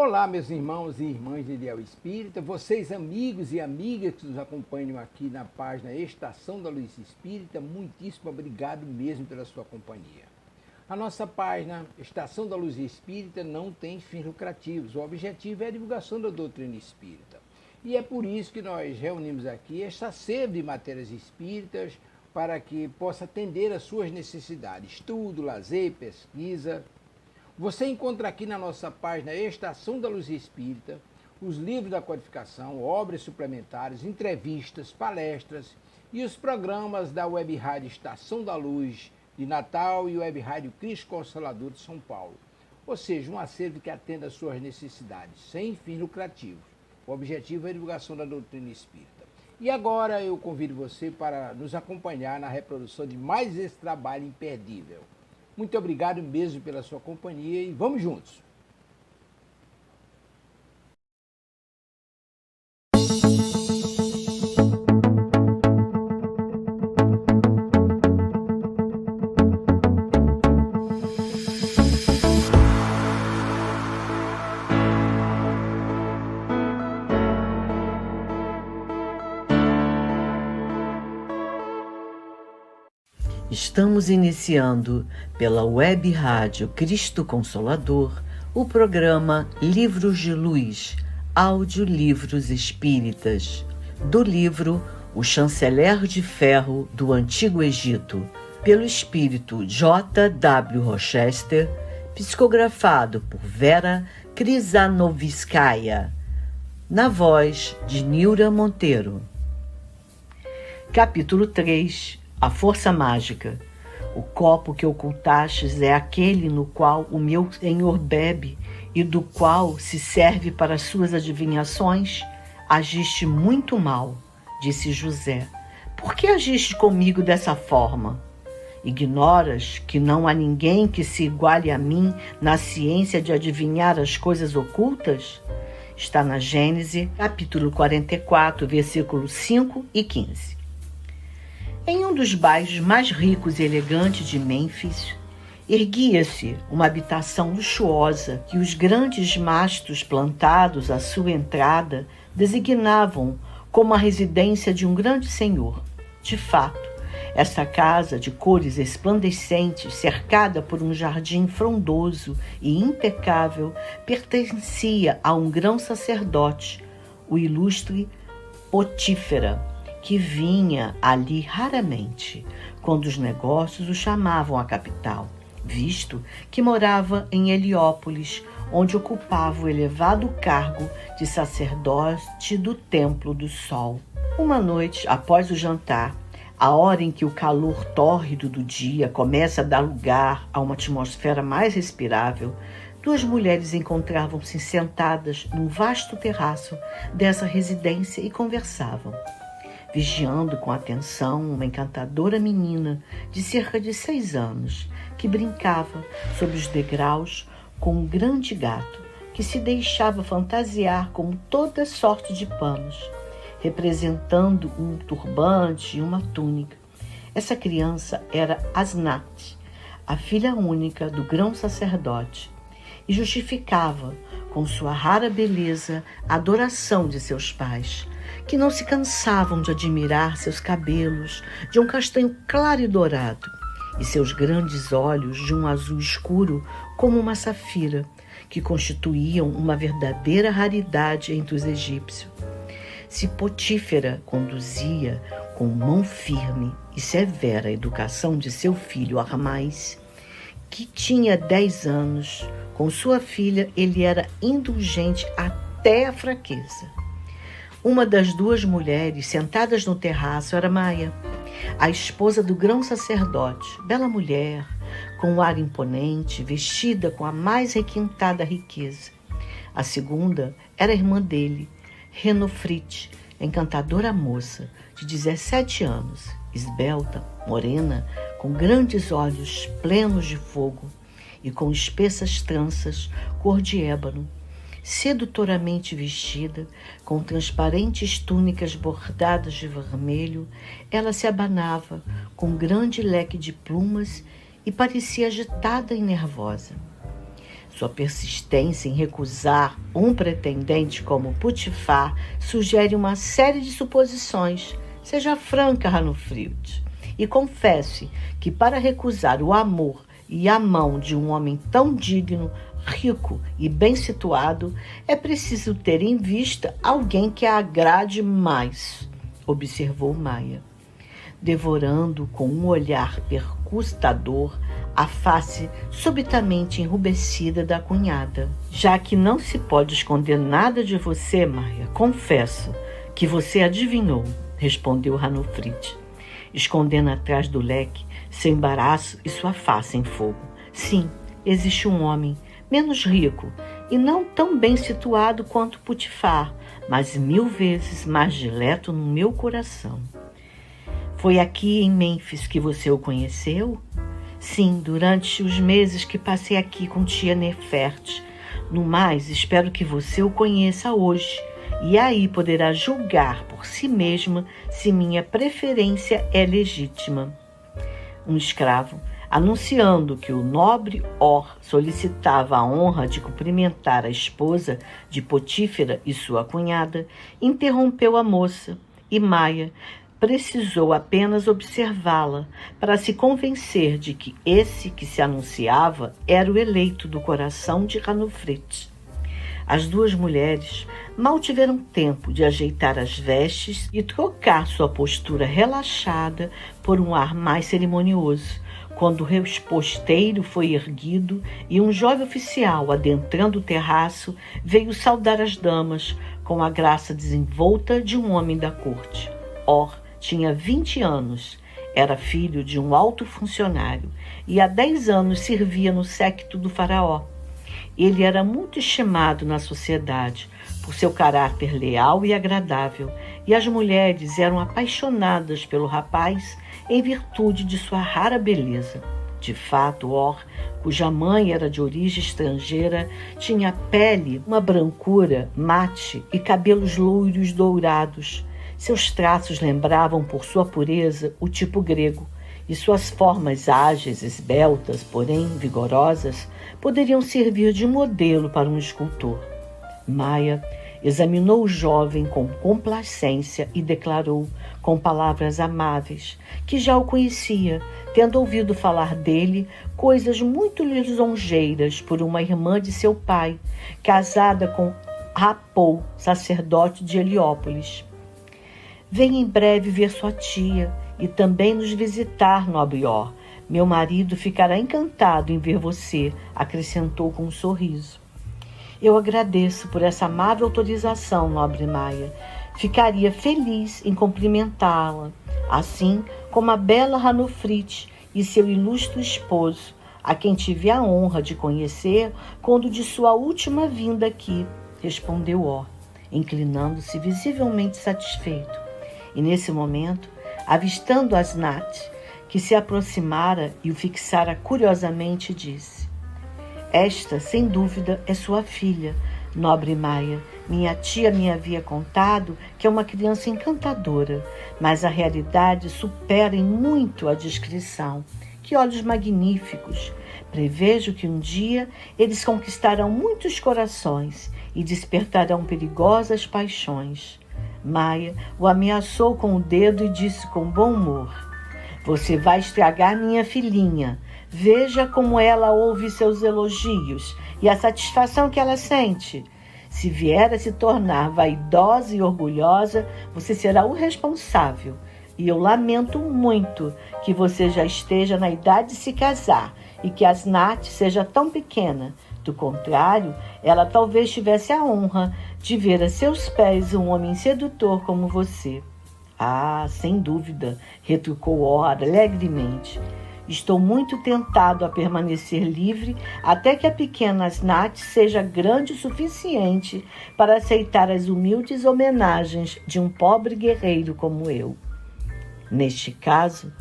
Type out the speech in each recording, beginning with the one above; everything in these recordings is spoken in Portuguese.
Olá, meus irmãos e irmãs de Ideal Espírita, vocês amigos e amigas que nos acompanham aqui na página Estação da Luz Espírita, muitíssimo obrigado mesmo pela sua companhia. A nossa página Estação da Luz Espírita não tem fins lucrativos, o objetivo é a divulgação da doutrina espírita. E é por isso que nós reunimos aqui esta sede de matérias espíritas para que possa atender às suas necessidades, estudo, lazer, pesquisa. Você encontra aqui na nossa página Estação da Luz Espírita os livros da codificação, obras suplementares, entrevistas, palestras e os programas da Web Rádio Estação da Luz de Natal e Web Rádio Cristo Consolador de São Paulo. Ou seja, um acervo que atenda às suas necessidades, sem fins lucrativos. O objetivo é a divulgação da doutrina espírita. E agora eu convido você para nos acompanhar na reprodução de mais esse trabalho imperdível. Muito obrigado mesmo pela sua companhia e vamos juntos! Estamos iniciando pela Web Rádio Cristo Consolador o programa Livros de Luz, Audiolivros Espíritas, do livro O Chanceler de Ferro do Antigo Egito, pelo espírito J.W. Rochester, psicografado por Vera Krizanovskaya, na voz de Nilra Monteiro. Capítulo 3. A força mágica. O copo que ocultastes é aquele no qual o meu senhor bebe e do qual se serve para as suas adivinhações? Agiste muito mal, disse José. Por que agiste comigo dessa forma? Ignoras que não há ninguém que se iguale a mim na ciência de adivinhar as coisas ocultas? Está na Gênesis, capítulo 44, versículos 5 e 15. Em um dos bairros mais ricos e elegantes de Mênfis, erguia-se uma habitação luxuosa que os grandes mastros plantados à sua entrada designavam como a residência de um grande senhor. De fato, esta casa de cores esplandecentes, cercada por um jardim frondoso e impecável, pertencia a um grão sacerdote, o ilustre Potífera, que vinha ali raramente, quando os negócios o chamavam à capital, visto que morava em Heliópolis, onde ocupava o elevado cargo de sacerdote do Templo do Sol. Uma noite, após o jantar, a hora em que o calor tórrido do dia começa a dar lugar a uma atmosfera mais respirável, duas mulheres encontravam-se sentadas num vasto terraço dessa residência e conversavam, vigiando com atenção uma encantadora menina de cerca de 6 anos, que brincava sobre os degraus com um grande gato, que se deixava fantasiar com toda sorte de panos, representando um turbante e uma túnica. Essa criança era Asnat, a filha única do grão-sacerdote, e justificava, com sua rara beleza, a adoração de seus pais, que não se cansavam de admirar seus cabelos de um castanho claro e dourado, e seus grandes olhos de um azul escuro como uma safira, que constituíam uma verdadeira raridade entre os egípcios. Se Potífera conduzia com mão firme e severa a educação de seu filho Armais, que tinha 10 anos, com sua filha ele era indulgente até a fraqueza. Uma das duas mulheres sentadas no terraço era Maia, a esposa do grão-sacerdote, bela mulher, com um ar imponente, vestida com a mais requintada riqueza. A segunda era a irmã dele, Renofrite, encantadora moça, de 17 anos, esbelta, morena, com grandes olhos plenos de fogo e com espessas tranças cor de ébano, sedutoramente vestida, com transparentes túnicas bordadas de vermelho, ela se abanava com um grande leque de plumas e parecia agitada e nervosa. Sua persistência em recusar um pretendente como Putifar sugere uma série de suposições. Seja franca, Ranulfrid, e confesse que para recusar o amor e a mão de um homem tão digno, rico e bem situado, é preciso ter em vista alguém que a agrade mais, observou Maia, devorando com um olhar percustador a face subitamente enrubescida da cunhada. Já que não se pode esconder nada de você, Maia, confesso que você adivinhou, respondeu Ranulfrid, escondendo atrás do leque seu embaraço e sua face em fogo. Sim, existe um homem menos rico e não tão bem situado quanto Putifar, mas 1000 vezes mais dileto no meu coração. Foi aqui em Mênfis que você o conheceu? Sim, durante os meses que passei aqui com tia Neferte. No mais, espero que você o conheça hoje, e aí poderá julgar por si mesma se minha preferência é legítima. Um escravo, anunciando que o nobre Or solicitava a honra de cumprimentar a esposa de Potífera e sua cunhada, interrompeu a moça, e Maia precisou apenas observá-la para se convencer de que esse que se anunciava era o eleito do coração de Ranulfrid. As duas mulheres mal tiveram tempo de ajeitar as vestes e trocar sua postura relaxada por um ar mais cerimonioso, quando o reposteiro foi erguido e um jovem oficial, adentrando o terraço, veio saudar as damas com a graça desenvolta de um homem da corte. Or tinha 20 anos, era filho de um alto funcionário e há 10 anos servia no séquito do faraó. Ele era muito estimado na sociedade por seu caráter leal e agradável, e as mulheres eram apaixonadas pelo rapaz em virtude de sua rara beleza. De fato, Or, cuja mãe era de origem estrangeira, tinha pele, uma brancura mate e cabelos loiros dourados. Seus traços lembravam, por sua pureza, o tipo grego, e suas formas ágeis, esbeltas, porém vigorosas, poderiam servir de modelo para um escultor. Maia examinou o jovem com complacência e declarou, com palavras amáveis, que já o conhecia, tendo ouvido falar dele coisas muito lisonjeiras por uma irmã de seu pai, casada com Rapou, sacerdote de Heliópolis. Venha em breve ver sua tia e também nos visitar, nobre Or. Meu marido ficará encantado em ver você, acrescentou com um sorriso. Eu agradeço por essa amável autorização, nobre Maia. Ficaria feliz em cumprimentá-la, assim como a bela Ranulfrid e seu ilustre esposo, a quem tive a honra de conhecer quando de sua última vinda aqui, respondeu Or, inclinando-se visivelmente satisfeito. E nesse momento, avistando Asnat, que se aproximara e o fixara curiosamente, disse: Esta, sem dúvida, é sua filha, nobre Maia. Minha tia me havia contado que é uma criança encantadora, mas a realidade supera em muito a descrição. Que olhos magníficos! Prevejo que um dia eles conquistarão muitos corações e despertarão perigosas paixões. Maia o ameaçou com o dedo e disse com bom humor: Você vai estragar minha filhinha. Veja como ela ouve seus elogios e a satisfação que ela sente. Se vier a se tornar vaidosa e orgulhosa, você será o responsável. E eu lamento muito que você já esteja na idade de se casar e que Asnat seja tão pequena. Do contrário, ela talvez tivesse a honra de ver a seus pés um homem sedutor como você. Ah, sem dúvida, retrucou Or alegremente. Estou muito tentado a permanecer livre até que a pequena Asnat seja grande o suficiente para aceitar as humildes homenagens de um pobre guerreiro como eu. Neste caso,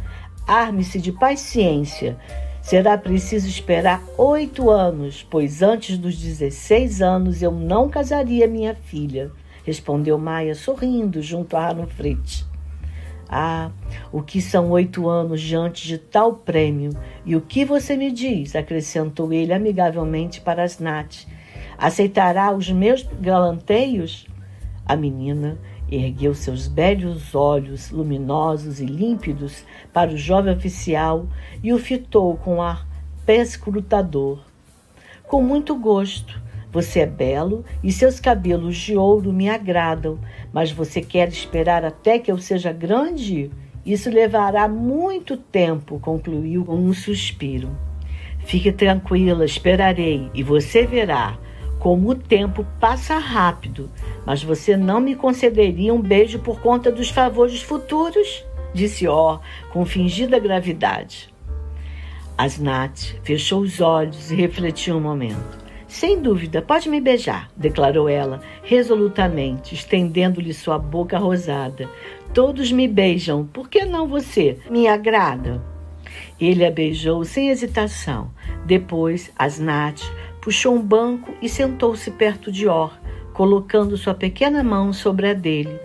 arme-se de paciência. Será preciso esperar 8 anos, pois antes dos 16 anos eu não casaria minha filha, respondeu Maia, sorrindo junto a Ranulfrid. Ah, o que são 8 anos diante de tal prêmio? E o que você me diz? Acrescentou ele amigavelmente para Asnat. Aceitará os meus galanteios? A menina ergueu seus belos olhos luminosos e límpidos para o jovem oficial e o fitou com ar perscrutador. Com muito gosto. Você é belo e seus cabelos de ouro me agradam, mas você quer esperar até que eu seja grande? Isso levará muito tempo, concluiu com um suspiro. Fique tranquila, esperarei e você verá como o tempo passa rápido. Mas você não me concederia um beijo por conta dos favores futuros? Disse Or com fingida gravidade. Asnat fechou os olhos e refletiu um momento. Sem dúvida, pode me beijar, declarou ela resolutamente, estendendo-lhe sua boca rosada. Todos me beijam, por que não você? Me agrada. Ele a beijou sem hesitação. Depois, Asnat puxou um banco e sentou-se perto de Or, colocando sua pequena mão sobre a dele.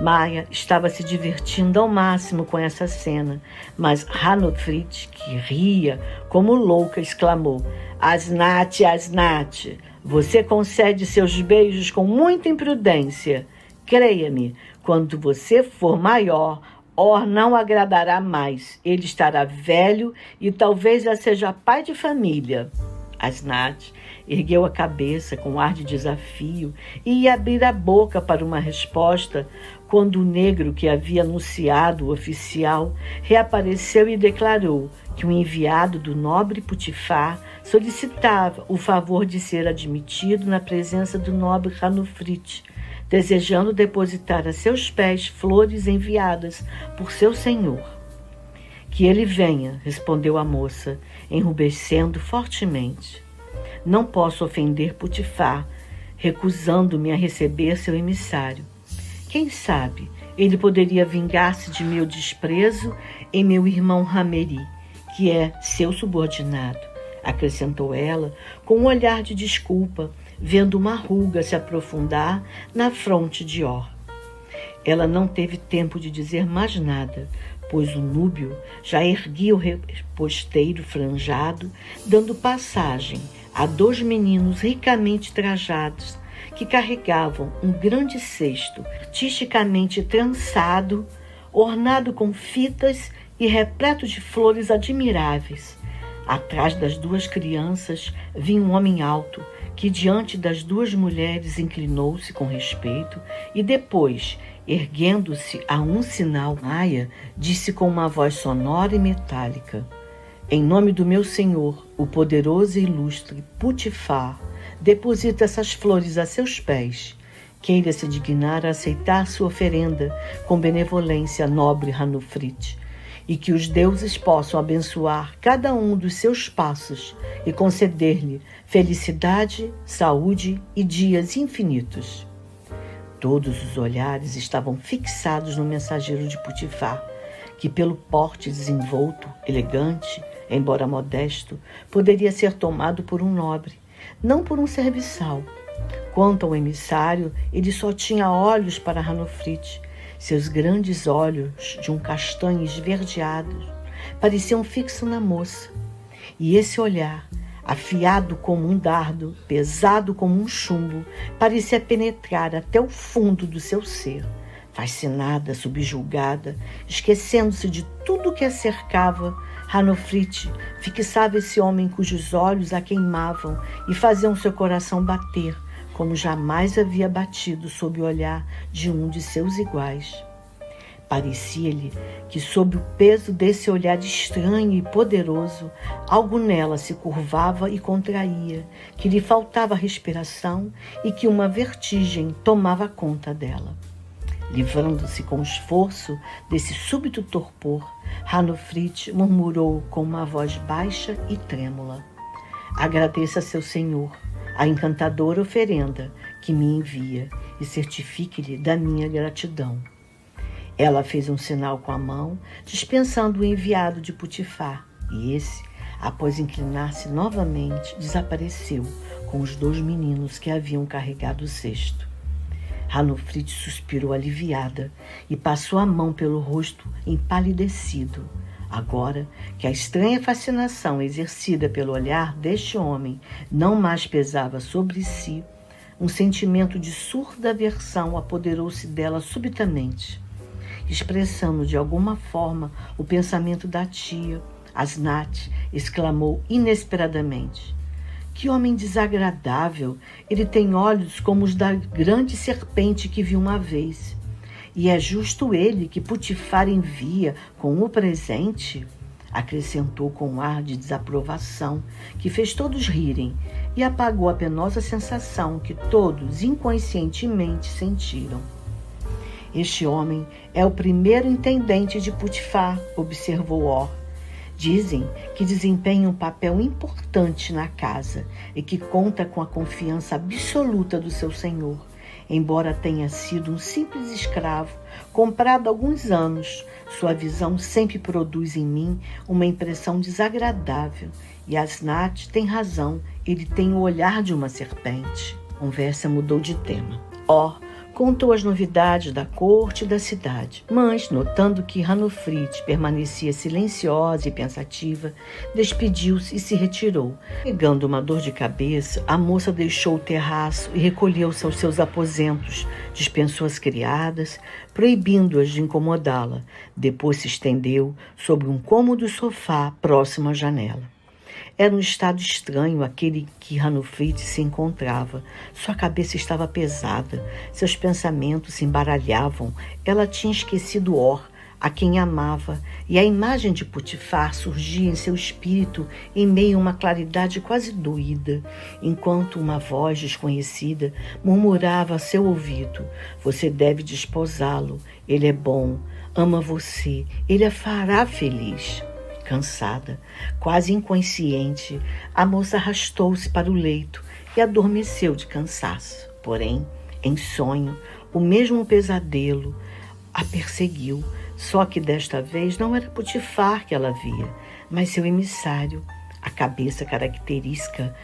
Maia estava se divertindo ao máximo com essa cena, mas Hanofrit, que ria como louca, exclamou: Asnat, Asnat, você concede seus beijos com muita imprudência. Creia-me, quando você for maior, Or não agradará mais. Ele estará velho e talvez já seja pai de família. Asnat ergueu a cabeça com ar de desafio e ia abrir a boca para uma resposta quando o negro que havia anunciado o oficial reapareceu e declarou que o enviado do nobre Putifar solicitava o favor de ser admitido na presença do nobre Hanofrit, desejando depositar a seus pés flores enviadas por seu senhor. Que ele venha, respondeu a moça, enrubescendo fortemente. Não posso ofender Putifar, recusando-me a receber seu emissário. Quem sabe ele poderia vingar-se de meu desprezo em meu irmão Hameri, que é seu subordinado, acrescentou ela com um olhar de desculpa, vendo uma ruga se aprofundar na fronte de Or. Ela não teve tempo de dizer mais nada, pois o núbio já erguia o reposteiro franjado, dando passagem a 2 meninos ricamente trajados que carregavam um grande cesto artisticamente trançado, ornado com fitas e repleto de flores admiráveis. Atrás das 2 crianças vinha um homem alto que diante das 2 mulheres inclinou-se com respeito e depois, erguendo-se a um sinal Maia, disse com uma voz sonora e metálica: Em nome do meu senhor, o poderoso e ilustre Putifar, deposita essas flores a seus pés. Queira se dignar a aceitar sua oferenda com benevolência, nobre Hanofrit, e que os deuses possam abençoar cada um dos seus passos e conceder-lhe felicidade, saúde e dias infinitos. Todos os olhares estavam fixados no mensageiro de Putifar, que pelo porte desenvolto, elegante, embora modesto, poderia ser tomado por um nobre, não por um serviçal. Quanto ao emissário, ele só tinha olhos para Hanofrit. Seus grandes olhos, de um castanho esverdeado, pareciam fixos na moça. E esse olhar, afiado como um dardo, pesado como um chumbo, parecia penetrar até o fundo do seu ser. Fascinada, subjugada, esquecendo-se de tudo que a cercava, Hanofrit fixava esse homem cujos olhos a queimavam e faziam seu coração bater, como jamais havia batido sob o olhar de um de seus iguais. Parecia-lhe que, sob o peso desse olhar estranho e poderoso, algo nela se curvava e contraía, que lhe faltava respiração e que uma vertigem tomava conta dela. Livrando-se com esforço desse súbito torpor, Hanofrit murmurou com uma voz baixa e trêmula: Agradeça a seu senhor a encantadora oferenda que me envia e certifique-lhe da minha gratidão. Ela fez um sinal com a mão, dispensando o enviado de Putifar, e esse, após inclinar-se novamente, desapareceu com os 2 meninos que haviam carregado o cesto. Ranofrite suspirou aliviada e passou a mão pelo rosto empalidecido. Agora que a estranha fascinação exercida pelo olhar deste homem não mais pesava sobre si, um sentimento de surda aversão apoderou-se dela subitamente. Expressando de alguma forma o pensamento da tia, Asnat exclamou inesperadamente: "Que homem desagradável! Ele tem olhos como os da grande serpente que vi uma vez. E é justo ele que Putifar envia com o presente?" Acrescentou com um ar de desaprovação que fez todos rirem e apagou a penosa sensação que todos inconscientemente sentiram. "Este homem é o primeiro intendente de Putifar", observou Or. "Dizem que desempenha um papel importante na casa e que conta com a confiança absoluta do seu senhor, embora tenha sido um simples escravo, comprado há alguns anos. Sua visão sempre produz em mim uma impressão desagradável. E Asnat tem razão, ele tem o olhar de uma serpente." A conversa mudou de tema. Or contou as novidades da corte e da cidade, mas, notando que Ranofrite permanecia silenciosa e pensativa, despediu-se e se retirou. Pegando uma dor de cabeça, a moça deixou o terraço e recolheu-se aos seus aposentos, dispensou as criadas, proibindo-as de incomodá-la. Depois se estendeu sobre um cômodo sofá próximo à janela. Era um estado estranho aquele que Ranofrite se encontrava. Sua cabeça estava pesada, seus pensamentos se embaralhavam. Ela tinha esquecido Or, a quem amava, e a imagem de Putifar surgia em seu espírito em meio a uma claridade quase doída, enquanto uma voz desconhecida murmurava a seu ouvido: "Você deve desposá-lo, ele é bom, ama você, ele a fará feliz." Cansada, quase inconsciente, a moça arrastou-se para o leito e adormeceu de cansaço. Porém, em sonho, o mesmo pesadelo a perseguiu, só que desta vez não era Putifar que ela via, mas seu emissário. A cabeça característica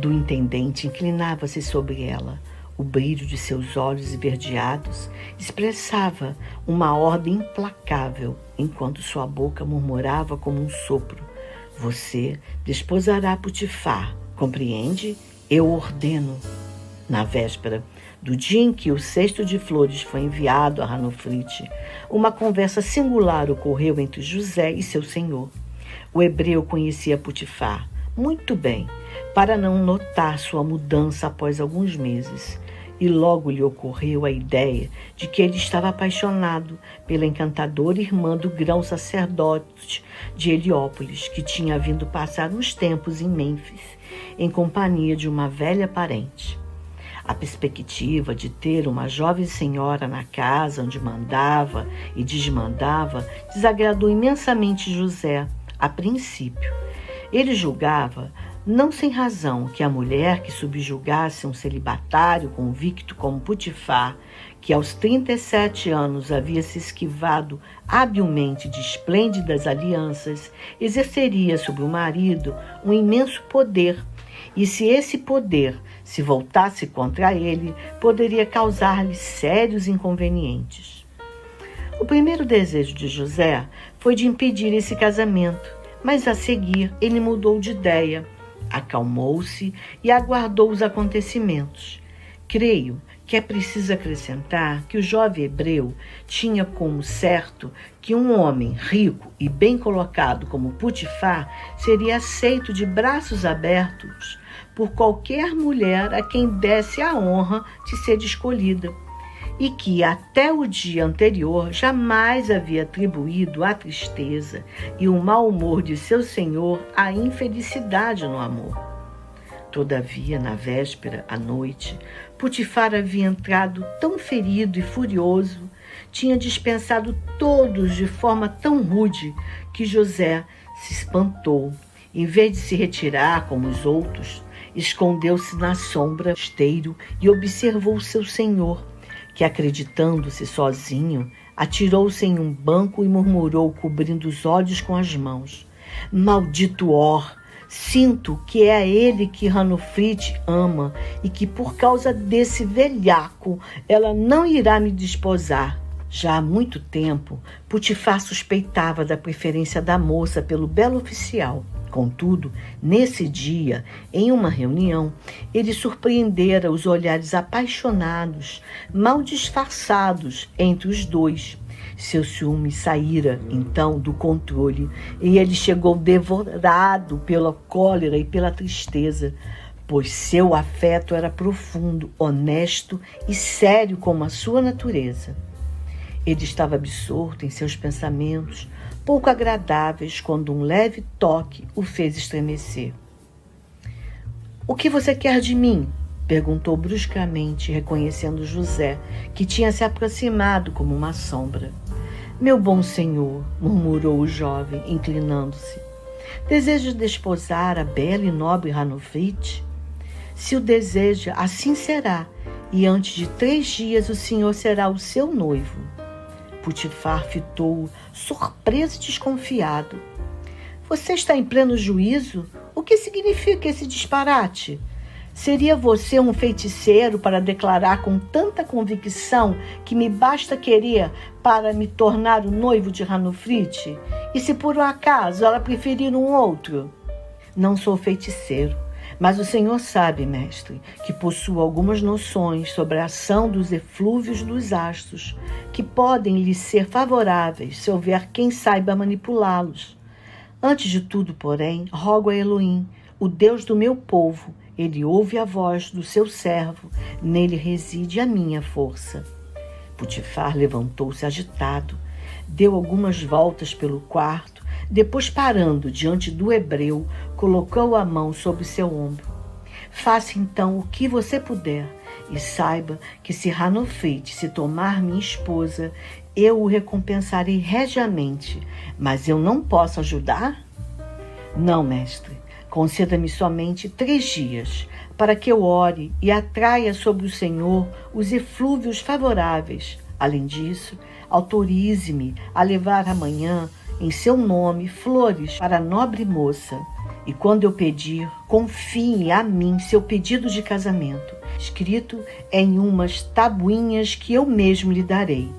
do intendente inclinava-se sobre ela. O brilho de seus olhos esverdeados expressava uma ordem implacável, enquanto sua boca murmurava como um sopro: "Você desposará Putifar, compreende? Eu ordeno." Na véspera do dia em que o cesto de flores foi enviado a Ranofrite, uma conversa singular ocorreu entre José e seu senhor. O hebreu conhecia Putifar muito bem, para não notar sua mudança após alguns meses, e logo lhe ocorreu a ideia de que ele estava apaixonado pela encantadora irmã do grão-sacerdote de Heliópolis, que tinha vindo passar uns tempos em Mênfis, em companhia de uma velha parente. A perspectiva de ter uma jovem senhora na casa onde mandava e desmandava desagradou imensamente José, a princípio. Ele julgava, não sem razão, que a mulher que subjugasse um celibatário convicto como Putifar, que aos 37 anos havia se esquivado habilmente de esplêndidas alianças, exerceria sobre o marido um imenso poder, e se esse poder se voltasse contra ele, poderia causar-lhe sérios inconvenientes. O primeiro desejo de José foi de impedir esse casamento, mas a seguir ele mudou de ideia. Acalmou-se e aguardou os acontecimentos. Creio que é preciso acrescentar que o jovem hebreu tinha como certo que um homem rico e bem colocado como Putifar seria aceito de braços abertos por qualquer mulher a quem desse a honra de ser escolhida, e que até o dia anterior jamais havia atribuído à tristeza e o mau humor de seu senhor à infelicidade no amor. Todavia, na véspera, à noite, Putifar havia entrado tão ferido e furioso, tinha dispensado todos de forma tão rude, que José se espantou. Em vez de se retirar como os outros, escondeu-se na sombra do esteiro e observou seu senhor, que, acreditando-se sozinho, atirou-se em um banco e murmurou, cobrindo os olhos com as mãos: "Maldito Or! Sinto que é a ele que Ranofrit ama e que por causa desse velhaco ela não irá me desposar. Já há muito tempo, Putifar suspeitava da preferência da moça pelo belo oficial. Contudo, nesse dia, em uma reunião, ele surpreendera os olhares apaixonados, mal disfarçados entre os dois. Seu ciúme saíra, então, do controle, e ele chegou devorado pela cólera e pela tristeza, pois seu afeto era profundo, honesto e sério como a sua natureza. Ele estava absorto em seus pensamentos, pouco agradáveis, quando um leve toque o fez estremecer. "O que você quer de mim?" perguntou bruscamente, reconhecendo José, que tinha se aproximado como uma sombra. "Meu bom senhor", murmurou o jovem, inclinando-se, "deseja desposar a bela e nobre Ranofrit? Se o deseja, assim será, e antes de 3 dias o senhor será o seu noivo." Putifar fitou-o, surpreso e desconfiado. "Você está em pleno juízo? O que significa esse disparate? Seria você um feiticeiro para declarar com tanta convicção que me basta querer para me tornar o noivo de Ranofrit? E se por um acaso ela preferir um outro?" "Não sou feiticeiro, mas o senhor sabe, mestre, que possuo algumas noções sobre a ação dos eflúvios dos astros, que podem lhe ser favoráveis se houver quem saiba manipulá-los. Antes de tudo, porém, rogo a Elohim, o Deus do meu povo. Ele ouve a voz do seu servo, nele reside a minha força." Putifar levantou-se agitado, deu algumas voltas pelo quarto, depois, parando diante do hebreu, colocou a mão sobre seu ombro. "Faça então o que você puder, e saiba que se Ranofrit se tornar minha esposa, eu o recompensarei regiamente, mas eu não posso ajudar?" "Não, mestre. Conceda-me somente 3 dias, para que eu ore e atraia sobre o Senhor os eflúvios favoráveis. Além disso, autorize-me a levar amanhã, em seu nome, flores para a nobre moça. E quando eu pedir, confie a mim seu pedido de casamento, escrito em umas tabuinhas que eu mesmo lhe darei."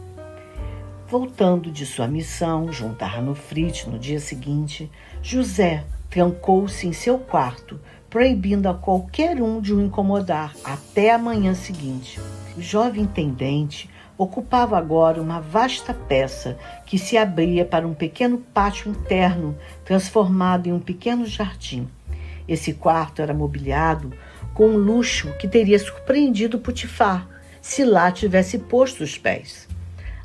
Voltando de sua missão junto a Ranofrit no dia seguinte, José trancou-se em seu quarto, proibindo a qualquer um de o incomodar até a manhã seguinte. O jovem intendente ocupava agora uma vasta peça que se abria para um pequeno pátio interno, transformado em um pequeno jardim. Esse quarto era mobiliado com um luxo que teria surpreendido Putifar, se lá tivesse posto os pés.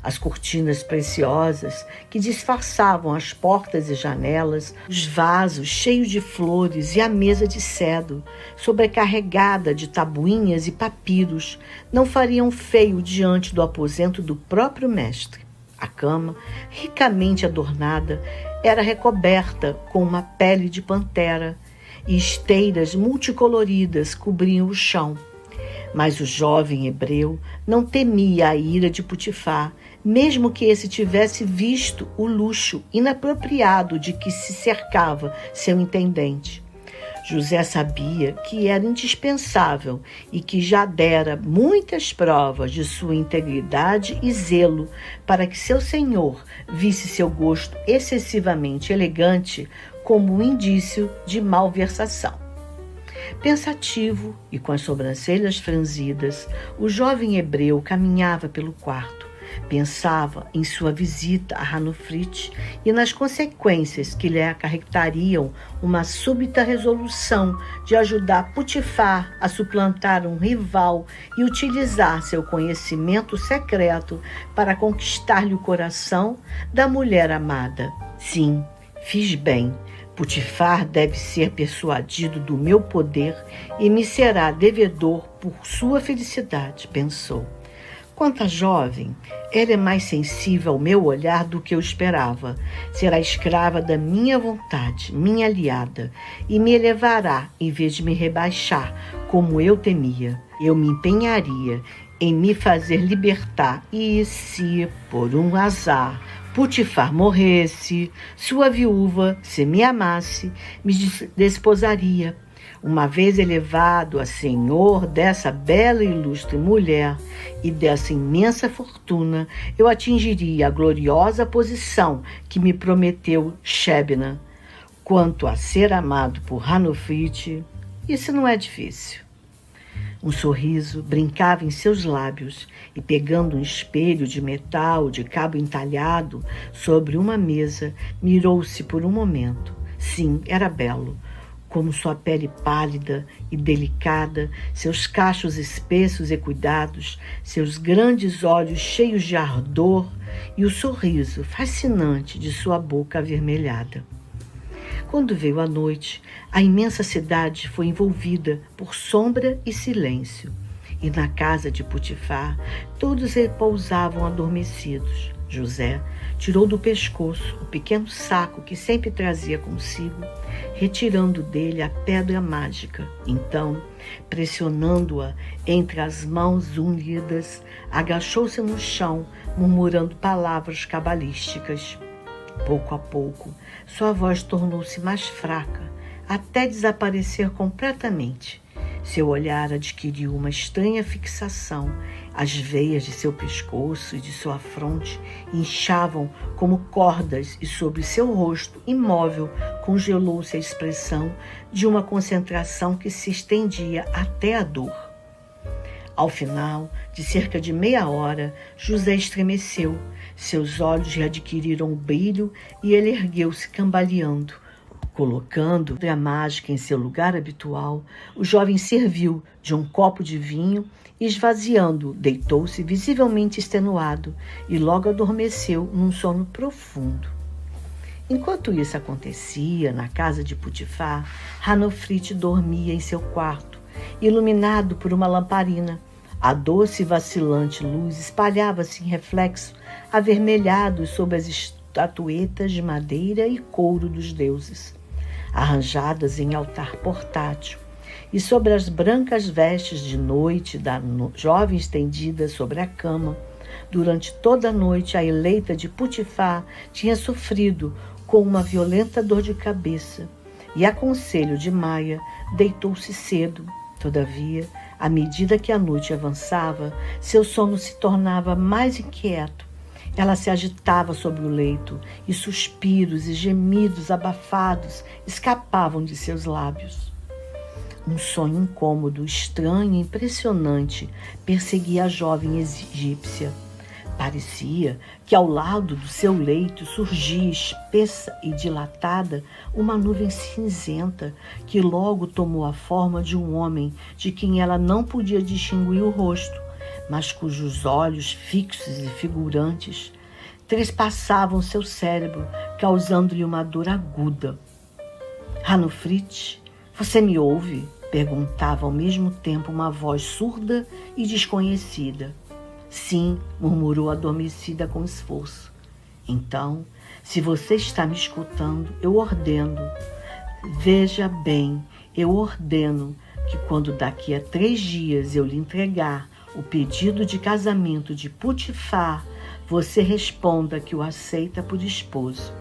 As cortinas preciosas que disfarçavam as portas e janelas, os vasos cheios de flores e a mesa de cedro, sobrecarregada de tabuinhas e papiros, não fariam feio diante do aposento do próprio mestre. A cama, ricamente adornada, era recoberta com uma pele de pantera e esteiras multicoloridas cobriam o chão. Mas o jovem hebreu não temia a ira de Putifar, mesmo que esse tivesse visto o luxo inapropriado de que se cercava seu intendente. José sabia que era indispensável e que já dera muitas provas de sua integridade e zelo para que seu senhor visse seu gosto excessivamente elegante como um indício de malversação. Pensativo e com as sobrancelhas franzidas, o jovem hebreu caminhava pelo quarto. Pensava em sua visita a Ranofrit e nas consequências que lhe acarretariam uma súbita resolução de ajudar Putifar a suplantar um rival e utilizar seu conhecimento secreto para conquistar-lhe o coração da mulher amada. Sim, fiz bem. Putifar deve ser persuadido do meu poder e me será devedor por sua felicidade, pensou. Quanto à jovem, ela é mais sensível ao meu olhar do que eu esperava. Será escrava da minha vontade, minha aliada, e me elevará em vez de me rebaixar, como eu temia. Eu me empenharia em me fazer libertar e, se, por um azar, Putifar morresse, sua viúva, se me amasse, me desposaria. Uma vez elevado a senhor dessa bela e ilustre mulher e dessa imensa fortuna, eu atingiria a gloriosa posição que me prometeu Shebna. Quanto a ser amado por Hanofrit, isso não é difícil. Um sorriso brincava em seus lábios e, pegando um espelho de metal de cabo entalhado sobre uma mesa, mirou-se por um momento. Sim, era belo, como sua pele pálida e delicada, seus cachos espessos e cuidados, seus grandes olhos cheios de ardor e o sorriso fascinante de sua boca avermelhada. Quando veio a noite, a imensa cidade foi envolvida por sombra e silêncio. E na casa de Putifar, todos repousavam adormecidos. José tirou do pescoço o pequeno saco que sempre trazia consigo, retirando dele a pedra mágica. Então, pressionando-a entre as mãos unidas, agachou-se no chão, murmurando palavras cabalísticas. Pouco a pouco, sua voz tornou-se mais fraca, até desaparecer completamente. Seu olhar adquiriu uma estranha fixação. As veias de seu pescoço e de sua fronte inchavam como cordas e sobre seu rosto imóvel congelou-se a expressão de uma concentração que se estendia até a dor. Ao final de cerca de meia hora, José estremeceu. Seus olhos readquiriram o brilho e ele ergueu-se cambaleando. Colocando a mágica em seu lugar habitual, o jovem serviu de um copo de vinho e, esvaziando, deitou-se visivelmente extenuado e logo adormeceu num sono profundo. Enquanto isso acontecia, na casa de Putifar, Hanofrit dormia em seu quarto, iluminado por uma lamparina. A doce e vacilante luz espalhava-se em reflexo avermelhado sobre as estatuetas de madeira e couro dos deuses, arranjadas em altar portátil, e sobre as brancas vestes de noite da jovem estendida sobre a cama. Durante toda a noite, a eleita de Putifar tinha sofrido com uma violenta dor de cabeça, e, a conselho de Maia, deitou-se cedo. Todavia, à medida que a noite avançava, seu sono se tornava mais inquieto. Ela se agitava sobre o leito e suspiros e gemidos abafados escapavam de seus lábios. Um sonho incômodo, estranho e impressionante perseguia a jovem egípcia. Parecia que ao lado do seu leito surgia, espessa e dilatada, uma nuvem cinzenta que logo tomou a forma de um homem de quem ela não podia distinguir o rosto, mas cujos olhos fixos e figurantes trespassavam seu cérebro, causando-lhe uma dor aguda. Hanofrit, você me ouve? Perguntava ao mesmo tempo uma voz surda e desconhecida. Sim, murmurou adormecida com esforço. Então, se você está me escutando, eu ordeno. Veja bem, eu ordeno que quando daqui a 3 dias eu lhe entregar o pedido de casamento de Putifar, você responda que o aceita por esposo.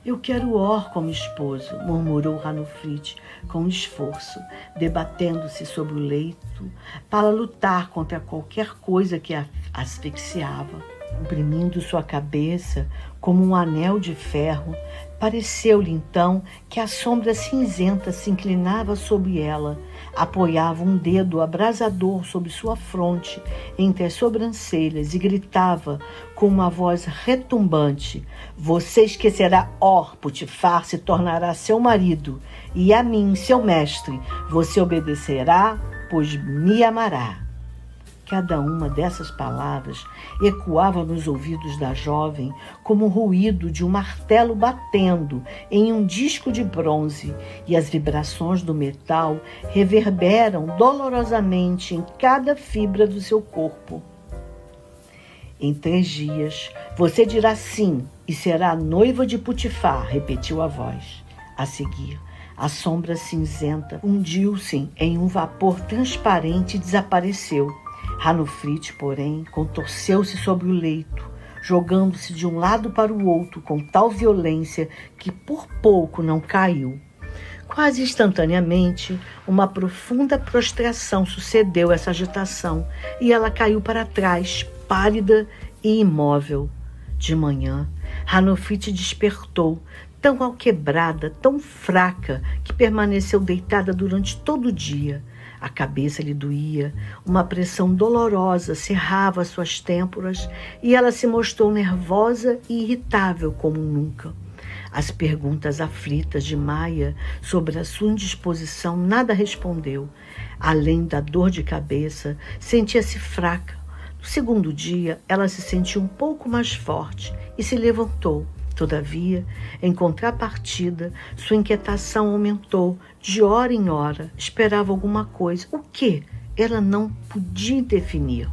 Eu quero Or como esposo, murmurou Hanofrit com esforço, debatendo-se sobre o leito para lutar contra qualquer coisa que a asfixiava. Oprimindo sua cabeça como um anel de ferro, pareceu-lhe então que a sombra cinzenta se inclinava sobre ela, apoiava um dedo abrasador sobre sua fronte, entre as sobrancelhas, e gritava com uma voz retumbante: você esquecerá Or, Putifar se tornará seu marido, e a mim, seu mestre, você obedecerá, pois me amará. Cada uma dessas palavras ecoava nos ouvidos da jovem como o ruído de um martelo batendo em um disco de bronze, e as vibrações do metal reverberam dolorosamente em cada fibra do seu corpo. Em 3 dias, você dirá sim e será a noiva de Putifar, repetiu a voz. A seguir, a sombra cinzenta fundiu-se em um vapor transparente e desapareceu. Hanofrit, porém, contorceu-se sobre o leito, jogando-se de um lado para o outro com tal violência que por pouco não caiu. Quase instantaneamente, uma profunda prostração sucedeu essa agitação e ela caiu para trás, pálida e imóvel. De manhã, Hanofrit despertou, tão alquebrada, tão fraca, que permaneceu deitada durante todo o dia. A cabeça lhe doía, uma pressão dolorosa cerrava suas têmporas e ela se mostrou nervosa e irritável como nunca. As perguntas aflitas de Maia sobre a sua indisposição nada respondeu. Além da dor de cabeça, sentia-se fraca. No segundo dia, ela se sentiu um pouco mais forte e se levantou. Todavia, em contrapartida, sua inquietação aumentou de hora em hora. Esperava alguma coisa. O quê? Ela não podia definir.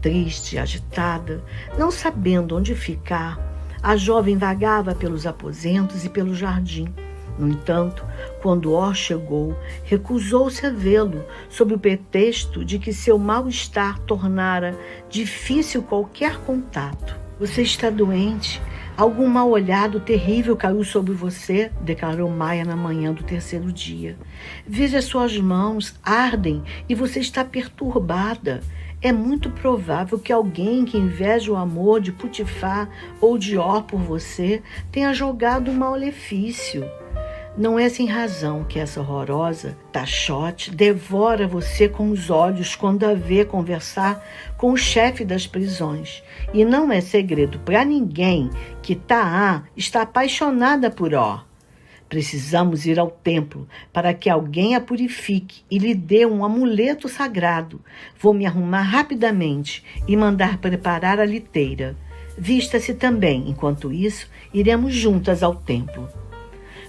Triste, agitada, não sabendo onde ficar, a jovem vagava pelos aposentos e pelo jardim. No entanto, quando Or chegou, recusou-se a vê-lo, sob o pretexto de que seu mal-estar tornara difícil qualquer contato. Você está doente? Algum mal-olhado terrível caiu sobre você, declarou Maia na manhã do terceiro dia. Veja suas mãos, ardem e você está perturbada. É muito provável que alguém que inveja o amor de Putifar ou de Or por você tenha jogado um malefício. Não é sem razão que essa horrorosa Tachote devora você com os olhos quando a vê conversar com o chefe das prisões. E não é segredo para ninguém que Taá está apaixonada por Or. Precisamos ir ao templo para que alguém a purifique e lhe dê um amuleto sagrado. Vou me arrumar rapidamente e mandar preparar a liteira. Vista-se também. Enquanto isso, iremos juntas ao templo.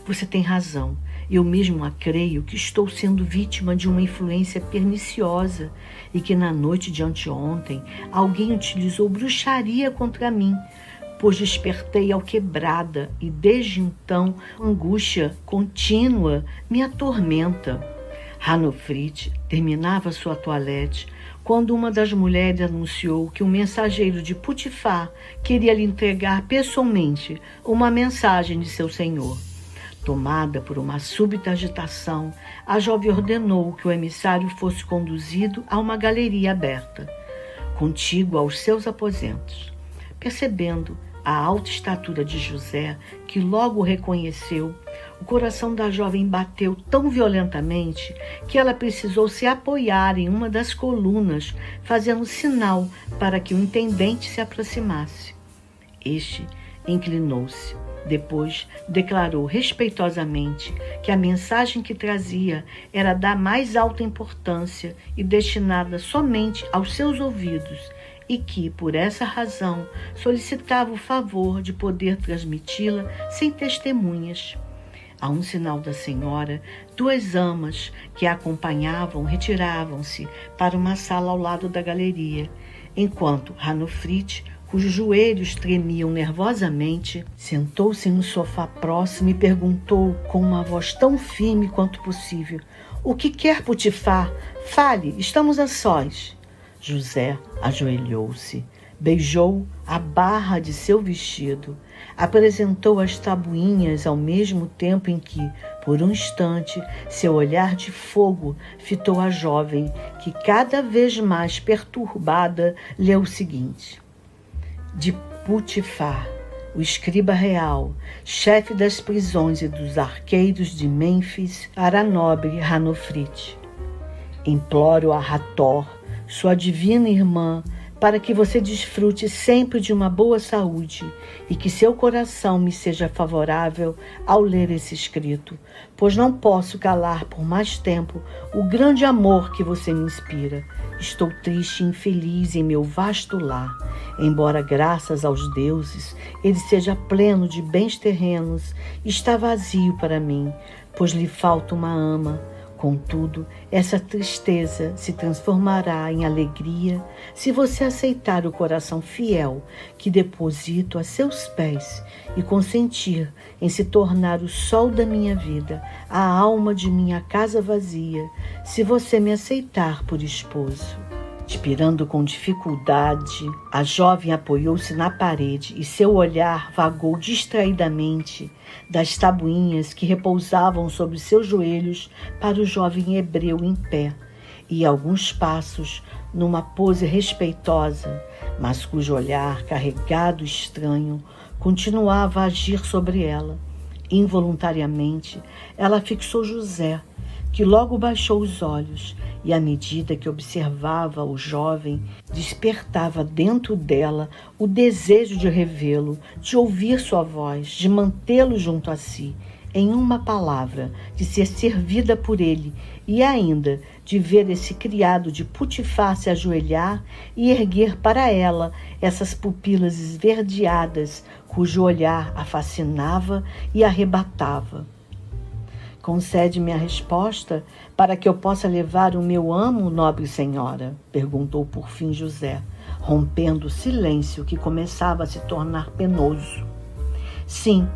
Você tem razão. Eu mesmo creio que estou sendo vítima de uma influência perniciosa e que na noite de anteontem alguém utilizou bruxaria contra mim, pois despertei alquebrada e desde então angústia contínua me atormenta. Hanofrit terminava sua toilette quando uma das mulheres anunciou que um mensageiro de Putifar queria lhe entregar pessoalmente uma mensagem de seu senhor. Tomada por uma súbita agitação, a jovem ordenou que o emissário fosse conduzido a uma galeria aberta, contígua aos seus aposentos. Percebendo a alta estatura de José, que logo o reconheceu, o coração da jovem bateu tão violentamente que ela precisou se apoiar em uma das colunas, fazendo sinal para que o intendente se aproximasse. Este inclinou-se. Depois declarou respeitosamente que a mensagem que trazia era da mais alta importância e destinada somente aos seus ouvidos e que, por essa razão, solicitava o favor de poder transmiti-la sem testemunhas. A um sinal da senhora, duas amas que a acompanhavam retiravam-se para uma sala ao lado da galeria, enquanto Hanofrit, cujos joelhos tremiam nervosamente, sentou-se no sofá próximo e perguntou com uma voz tão firme quanto possível: "O que quer Putifar? Fale, estamos a sós." José ajoelhou-se, beijou a barra de seu vestido, apresentou as tabuinhas ao mesmo tempo em que, por um instante, seu olhar de fogo fitou a jovem, que cada vez mais perturbada leu o seguinte: de Putifar, o escriba real, chefe das prisões e dos arqueiros de Mênfis, Aranobre Hanofrit. Imploro a Hathor, sua divina irmã, para que você desfrute sempre de uma boa saúde e que seu coração me seja favorável ao ler esse escrito, pois não posso calar por mais tempo o grande amor que você me inspira. Estou triste e infeliz em meu vasto lar, embora, graças aos deuses, ele seja pleno de bens terrenos, está vazio para mim, pois lhe falta uma ama. Contudo, essa tristeza se transformará em alegria se você aceitar o coração fiel que deposito a seus pés e consentir em se tornar o sol da minha vida, a alma de minha casa vazia, se você me aceitar por esposo. Respirando com dificuldade, a jovem apoiou-se na parede e seu olhar vagou distraidamente das tabuinhas que repousavam sobre seus joelhos para o jovem hebreu em pé e alguns passos numa pose respeitosa, mas cujo olhar carregado estranho continuava a agir sobre ela. Involuntariamente, ela fixou José, que logo baixou os olhos e, à medida que observava o jovem, despertava dentro dela o desejo de revê-lo, de ouvir sua voz, de mantê-lo junto a si, em uma palavra, de ser servida por ele e ainda de ver esse criado de Putifar se ajoelhar e erguer para ela essas pupilas esverdeadas, cujo olhar a fascinava e arrebatava. Concede-me a resposta para que eu possa levar o meu amo, nobre senhora? Perguntou por fim José, rompendo o silêncio que começava a se tornar penoso. Sim,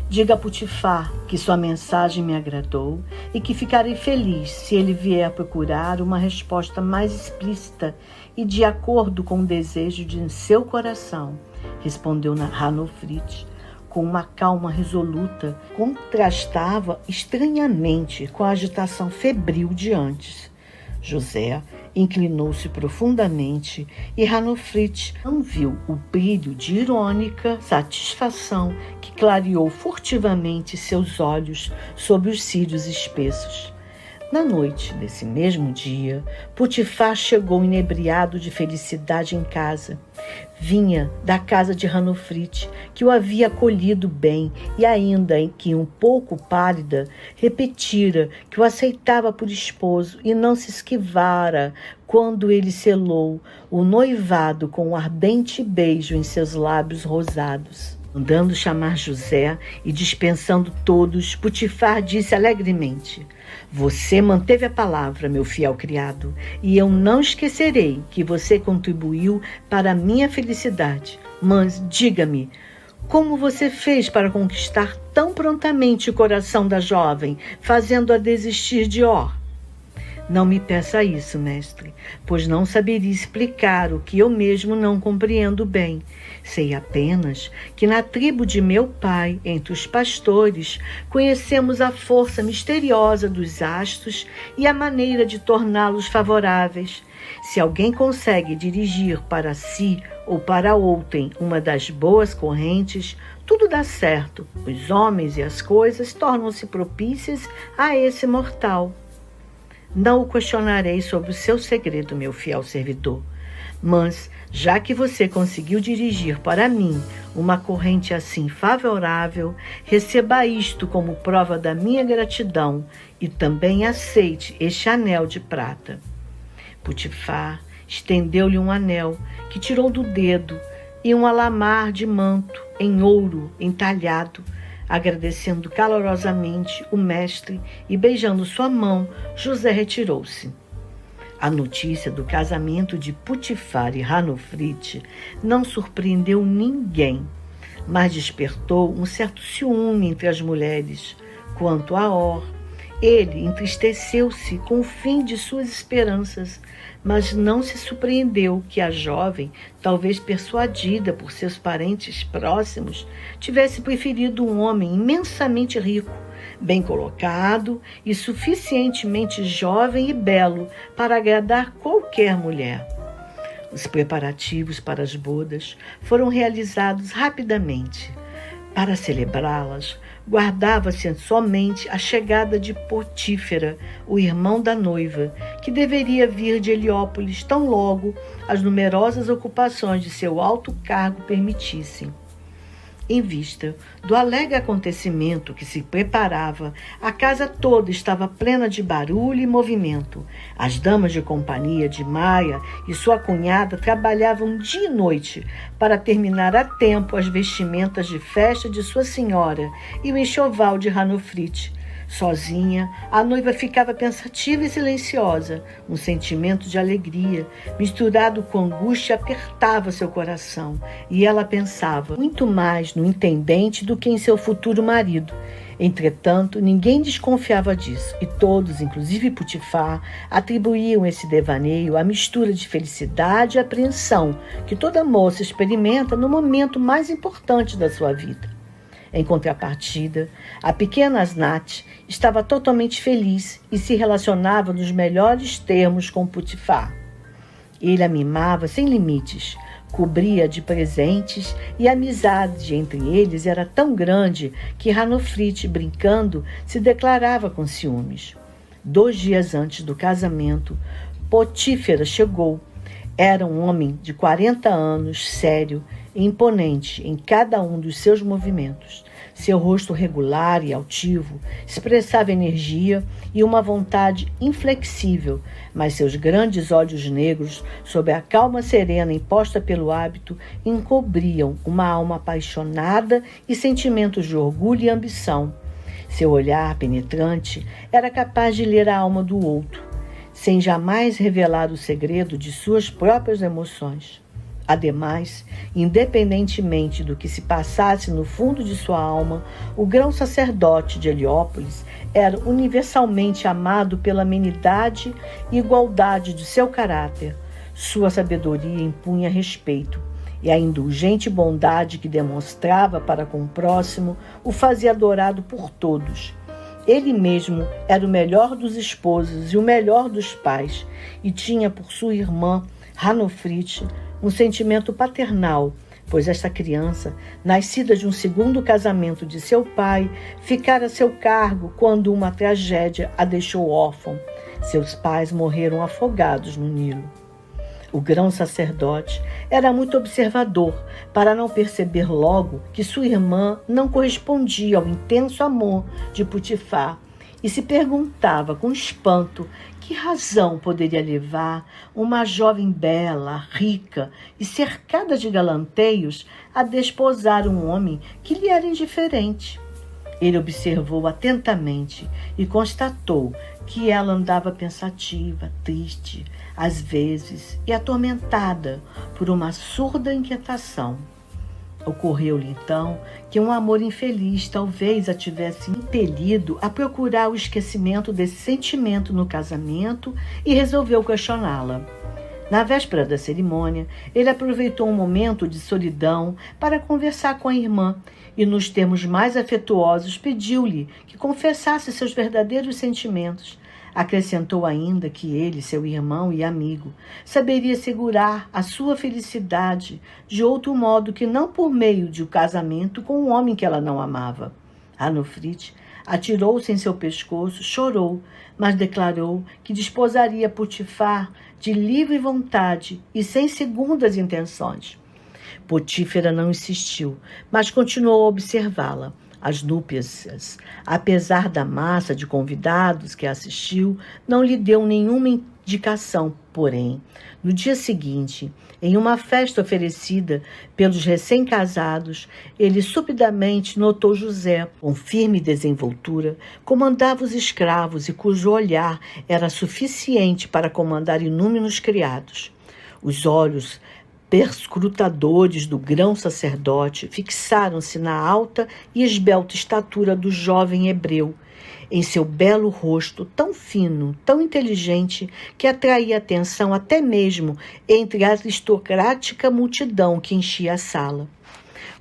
diga a Putifar que sua mensagem me agradou e que ficarei feliz se ele vier procurar uma resposta mais explícita e de acordo com o desejo de seu coração, respondeu Hanofrit, com uma calma resoluta, contrastava estranhamente com a agitação febril de antes. José inclinou-se profundamente e Hanofrit não viu o brilho de irônica satisfação que clareou furtivamente seus olhos sob os cílios espessos. Na noite desse mesmo dia, Putifar chegou inebriado de felicidade em casa. Vinha da casa de Hanofrit, que o havia acolhido bem e ainda em que um pouco pálida, repetira que o aceitava por esposo e não se esquivara quando ele selou o noivado com um ardente beijo em seus lábios rosados. Mandando chamar José e dispensando todos, Putifar disse alegremente: você manteve a palavra, meu fiel criado, e eu não esquecerei que você contribuiu para a minha felicidade. Mas diga-me, como você fez para conquistar tão prontamente o coração da jovem, fazendo-a desistir de Or? Não me peça isso, mestre, pois não saberia explicar o que eu mesmo não compreendo bem. Sei apenas que na tribo de meu pai, entre os pastores, conhecemos a força misteriosa dos astros e a maneira de torná-los favoráveis. Se alguém consegue dirigir para si ou para outrem uma das boas correntes, tudo dá certo. Os homens e as coisas tornam-se propícias a esse mortal. Não o questionarei sobre o seu segredo, meu fiel servidor. Mas, já que você conseguiu dirigir para mim uma corrente assim favorável, receba isto como prova da minha gratidão e também aceite este anel de prata. Putifar estendeu-lhe um anel que tirou do dedo e um alamar de manto em ouro entalhado. Agradecendo calorosamente o mestre e beijando sua mão, José retirou-se. A notícia do casamento de Putifar e Hanofrit não surpreendeu ninguém, mas despertou um certo ciúme entre as mulheres. Quanto a Or, ele entristeceu-se com o fim de suas esperanças, mas não se surpreendeu que a jovem, talvez persuadida por seus parentes próximos, tivesse preferido um homem imensamente rico, bem colocado e suficientemente jovem e belo para agradar qualquer mulher. Os preparativos para as bodas foram realizados rapidamente. Para celebrá-las, guardava-se somente a chegada de Potífera, o irmão da noiva, que deveria vir de Heliópolis tão logo as numerosas ocupações de seu alto cargo permitissem. Em vista do alegre acontecimento que se preparava, a casa toda estava plena de barulho e movimento. As damas de companhia de Maia e sua cunhada trabalhavam dia e noite para terminar a tempo as vestimentas de festa de sua senhora e o enxoval de Hanofrit. Sozinha, a noiva ficava pensativa e silenciosa. Um sentimento de alegria, misturado com angústia, apertava seu coração. E ela pensava muito mais no intendente do que em seu futuro marido. Entretanto, ninguém desconfiava disso, e todos, inclusive Potifar, atribuíam esse devaneio à mistura de felicidade e apreensão que toda moça experimenta no momento mais importante da sua vida. Em contrapartida, a pequena Asnat estava totalmente feliz e se relacionava nos melhores termos com Potifar. Ele a mimava sem limites, cobria de presentes e a amizade entre eles era tão grande que Hanofrit, brincando, se declarava com ciúmes. 2 dias antes do casamento, Potífera chegou. Era um homem de 40 anos, sério e imponente em cada um dos seus movimentos. Seu rosto regular e altivo expressava energia e uma vontade inflexível, mas seus grandes olhos negros, sob a calma serena imposta pelo hábito, encobriam uma alma apaixonada e sentimentos de orgulho e ambição. Seu olhar penetrante era capaz de ler a alma do outro, sem jamais revelar o segredo de suas próprias emoções. Ademais, independentemente do que se passasse no fundo de sua alma, o grão-sacerdote de Heliópolis era universalmente amado pela amenidade e igualdade de seu caráter. Sua sabedoria impunha respeito, e a indulgente bondade que demonstrava para com o próximo o fazia adorado por todos. Ele mesmo era o melhor dos esposos e o melhor dos pais, e tinha por sua irmã, Hanofrit, um sentimento paternal, pois esta criança, nascida de um segundo casamento de seu pai, ficara a seu cargo quando uma tragédia a deixou órfã. Seus pais morreram afogados no Nilo. O grão-sacerdote era muito observador para não perceber logo que sua irmã não correspondia ao intenso amor de Potifar e se perguntava com espanto que razão poderia levar uma jovem bela, rica e cercada de galanteios a desposar um homem que lhe era indiferente. Ele observou atentamente e constatou que ela andava pensativa, triste, às vezes, e atormentada por uma surda inquietação. Ocorreu-lhe, então, que um amor infeliz talvez a tivesse impelido a procurar o esquecimento desse sentimento no casamento e resolveu questioná-la. Na véspera da cerimônia, ele aproveitou um momento de solidão para conversar com a irmã e, nos termos mais afetuosos, pediu-lhe que confessasse seus verdadeiros sentimentos. Acrescentou ainda que ele, seu irmão e amigo, saberia segurar a sua felicidade de outro modo que não por meio de um casamento com um homem que ela não amava. Hanofrit atirou-se em seu pescoço, chorou, mas declarou que desposaria Potifar de livre vontade e sem segundas intenções. Potífera não insistiu, mas continuou a observá-la. As núpcias, apesar da massa de convidados que assistiu, não lhe deu nenhuma indicação. Porém, no dia seguinte, em uma festa oferecida pelos recém-casados, ele subitamente notou José, com firme desenvoltura, comandava os escravos e cujo olhar era suficiente para comandar inúmeros criados. Os olhos perscrutadores do grão-sacerdote fixaram-se na alta e esbelta estatura do jovem hebreu, em seu belo rosto tão fino, tão inteligente, que atraía atenção até mesmo entre a aristocrática multidão que enchia a sala.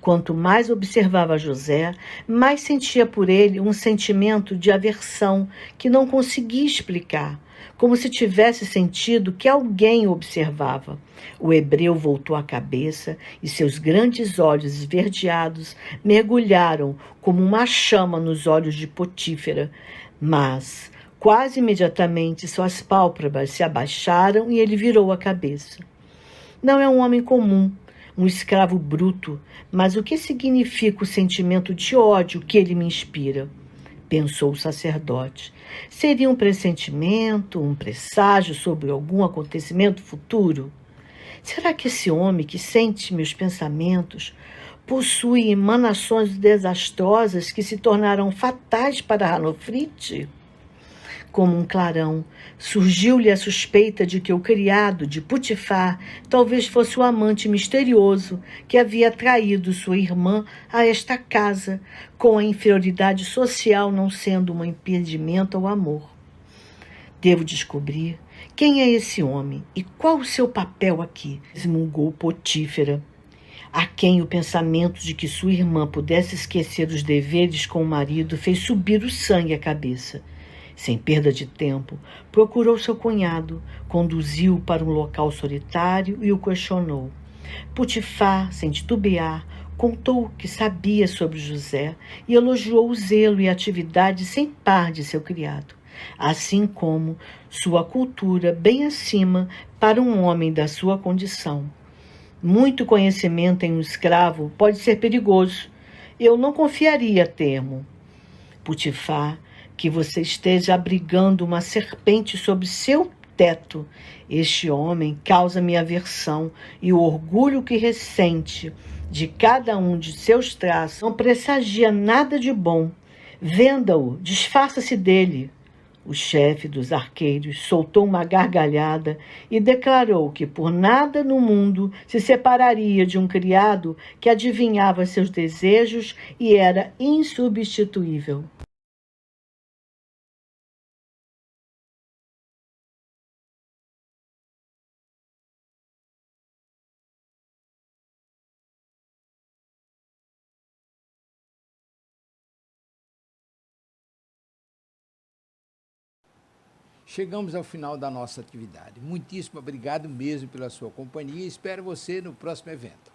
Quanto mais observava José, mais sentia por ele um sentimento de aversão que não conseguia explicar, como se tivesse sentido que alguém o observava. O hebreu voltou a cabeça e seus grandes olhos esverdeados mergulharam como uma chama nos olhos de Potífera, mas quase imediatamente suas pálpebras se abaixaram e ele virou a cabeça. Não é um homem comum, um escravo bruto, mas o que significa o sentimento de ódio que ele me inspira? Pensou o sacerdote. Seria um pressentimento, um presságio sobre algum acontecimento futuro? Será que esse homem que sente meus pensamentos possui emanações desastrosas que se tornarão fatais para Hanofrit? Como um clarão, surgiu-lhe a suspeita de que o criado de Putifar talvez fosse o amante misterioso que havia traído sua irmã a esta casa, com a inferioridade social não sendo um impedimento ao amor. Devo descobrir quem é esse homem e qual o seu papel aqui, resmungou Potífera, a quem o pensamento de que sua irmã pudesse esquecer os deveres com o marido fez subir o sangue à cabeça. Sem perda de tempo, procurou seu cunhado, conduziu-o para um local solitário e o questionou. Putifar, sem titubear, contou o que sabia sobre José e elogiou o zelo e a atividade sem par de seu criado, assim como sua cultura bem acima para um homem da sua condição. Muito conhecimento em um escravo pode ser perigoso. Eu não confiaria, temo. Putifar, que você esteja abrigando uma serpente sobre seu teto. Este homem causa-me aversão e o orgulho que ressente de cada um de seus traços não pressagia nada de bom. Venda-o, desfaça-se dele. O chefe dos arqueiros soltou uma gargalhada e declarou que por nada no mundo se separaria de um criado que adivinhava seus desejos e era insubstituível. Chegamos ao final da nossa atividade. Muitíssimo obrigado mesmo pela sua companhia e espero você no próximo evento.